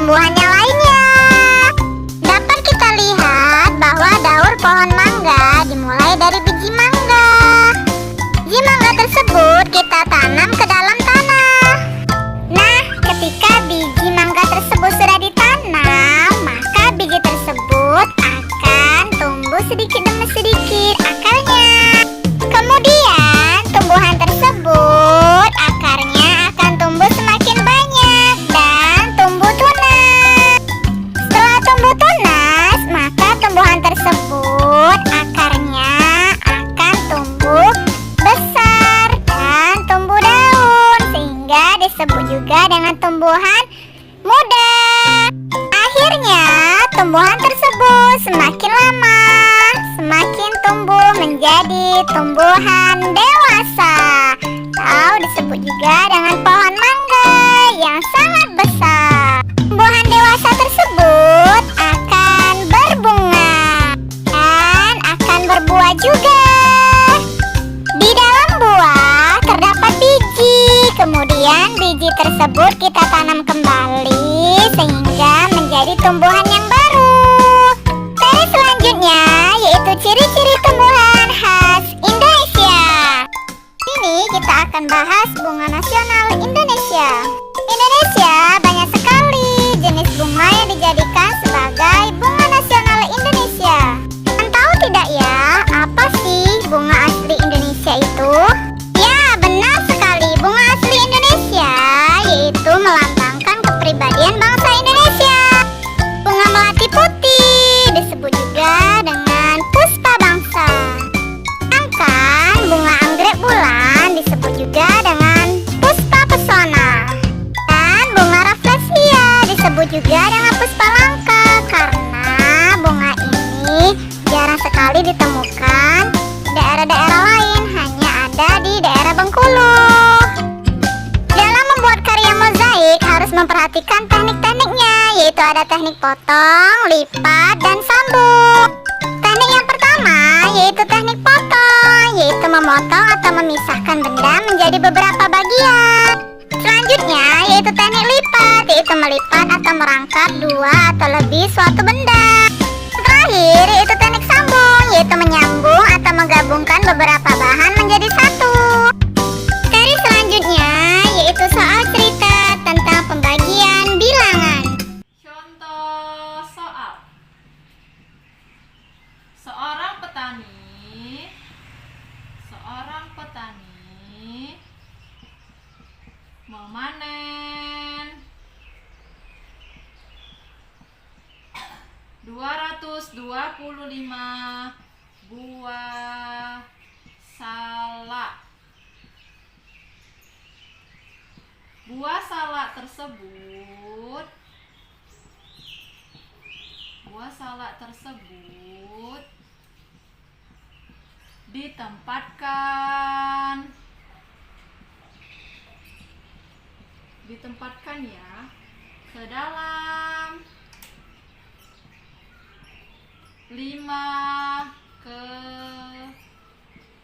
tumbuhannya lainnya. Dapat kita lihat bahwa daur pohon mangga dimulai dari biji mangga. Biji mangga tersebut kita tanam ke dalam tanah. Nah, ketika biji mangga tersebut sudah ditanam, maka biji tersebut akan tumbuh sedikit demi sedikit akarnya. Kemudian tumbuhan tersebut akarnya akan tumbuh semakin banyak dan tumbuh tunas. Setelah tumbuh tunas, maka tumbuhan tersebut akarnya akan tumbuh besar dan tumbuh daun, sehingga disebut juga dengan tumbuhan muda. Akhirnya tumbuhan tersebut semakin lama semakin tumbuh menjadi tumbuhan dewasa, atau disebut juga dengan pohon mangga yang sangat besar. Tumbuhan dewasa tersebut akan berbunga dan akan berbuah juga. Di dalam buah terdapat biji, kemudian biji tersebut kita tanam kembali sehingga menjadi tumbuhan yang baru. Seri selanjutnya yaitu ciri-ciri tumbuhan khas Indonesia. Ini kita akan bahas bunga nasional Indonesia. Indonesia banyak sekali jenis bunga yang dijadikan sebagai bunga nasional Indonesia. Kalian tahu tidak ya, apa sih bunga asli Indonesia itu? Ya, benar sekali, bunga asli Indonesia yaitu melambangkan kepribadian bangsa Indonesia. Bunga melati putih disebut juga dengan puspa bangsa. Sedangkan bunga anggrek bulan disebut juga dengan puspa pesona. Dan bunga rafflesia disebut juga dengan puspa langka, karena bunga ini jarang sekali ditemukan di daerah-daerah lain, hanya ada di daerah Bengkulu. Dalam membuat karya mozaik harus memperhatikan teknik-tekniknya, yaitu ada teknik potong, lipat, dan sambung. Teknik yang pertama yaitu teknik potong, yaitu memotong atau memisahkan benda menjadi beberapa bagian. Selanjutnya yaitu teknik lipat, yaitu melipat atau merangkap dua atau lebih suatu benda. Terakhir yaitu teknik sambung, yaitu menyambung atau menggabungkan beberapa bahan menjadi satu. Seri selanjutnya yaitu soal cerita tentang pembagian bilangan. Contoh soal. Seorang petani memanen 225 buah salak. Buah salak tersebut ditempatkan ditempatkan ya ke dalam 5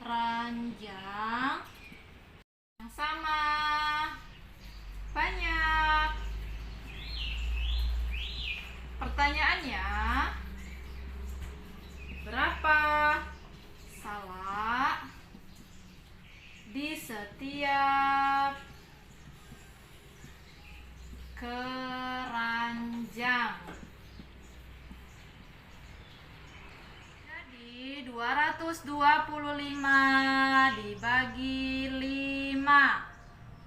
keranjang yang sama banyak. Pertanyaannya, berapa salak di setiap keranjang? Jadi 225 dibagi 5,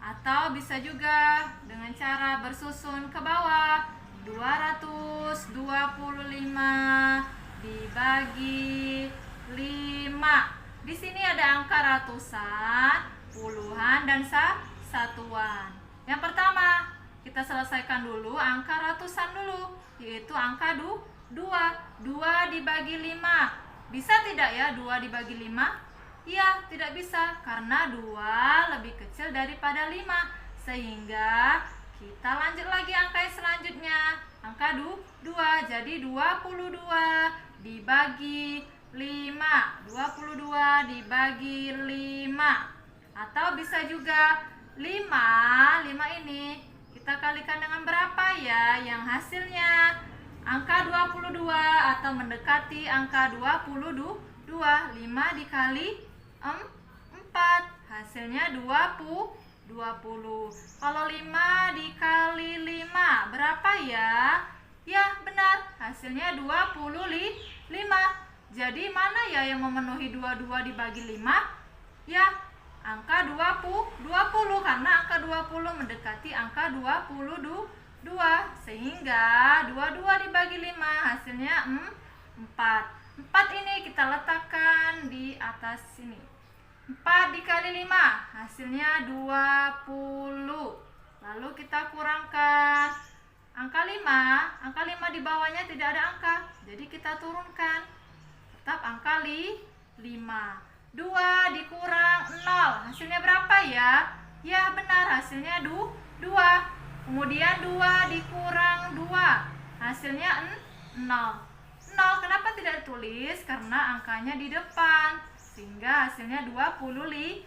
atau bisa juga dengan cara bersusun ke bawah. 225 dibagi 5. Di sini ada angka ratusan, puluhan, dan satuan. Yang pertama, kita selesaikan dulu angka ratusan dulu, yaitu angka 2. 2 dibagi 5. Bisa tidak ya 2 dibagi 5? Iya, tidak bisa, karena 2 lebih kecil daripada 5. Sehingga kita lanjut lagi angka yang selanjutnya, angka 2. Jadi 22 dibagi 5. 22 dibagi 5. Atau bisa juga 5 ini kita kalikan dengan berapa ya? Yang hasilnya angka 22 atau mendekati angka 22. 5 dikali 4, hasilnya 20. Kalau 5 dikali 5 berapa ya? Ya benar, hasilnya 25. Jadi mana ya yang memenuhi 22 dibagi 5? Ya, angka 20, karena angka 20 mendekati angka 22. Sehingga 22 dibagi 5 hasilnya 4. 4 ini kita letakkan di atas sini. 4 dikali 5 hasilnya 20. Lalu kita kurangkan angka 5. Angka 5 di bawahnya tidak ada angka, jadi kita turunkan. Tetap angka 5. 2 dikurang 0 hasilnya berapa ya? Ya benar, hasilnya 2. Kemudian 2 dikurang 2 hasilnya 0. Kenapa tidak ditulis? Karena angkanya di depan, sehingga hasilnya 25.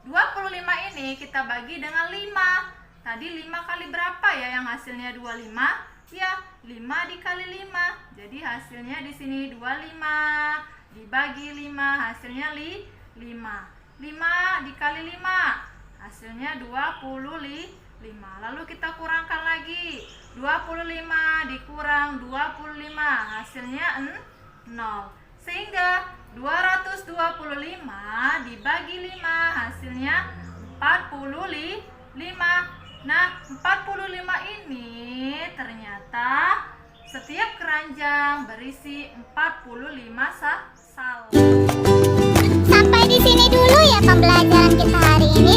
25 ini kita bagi dengan 5. Tadi 5 kali berapa ya yang hasilnya 25? Ya, 5 dikali 5. Jadi hasilnya di sini 25 dibagi 5 hasilnya 5. 5 dikali 5 hasilnya 25. Lalu kita kurangkan lagi. 25 dikurang 25 hasilnya 0. Sehingga 225 dibagi 5 hasilnya 45. Nah, 45 ini ternyata setiap keranjang berisi 45 salak. Sampai di sini dulu ya pembelajaran kita hari ini.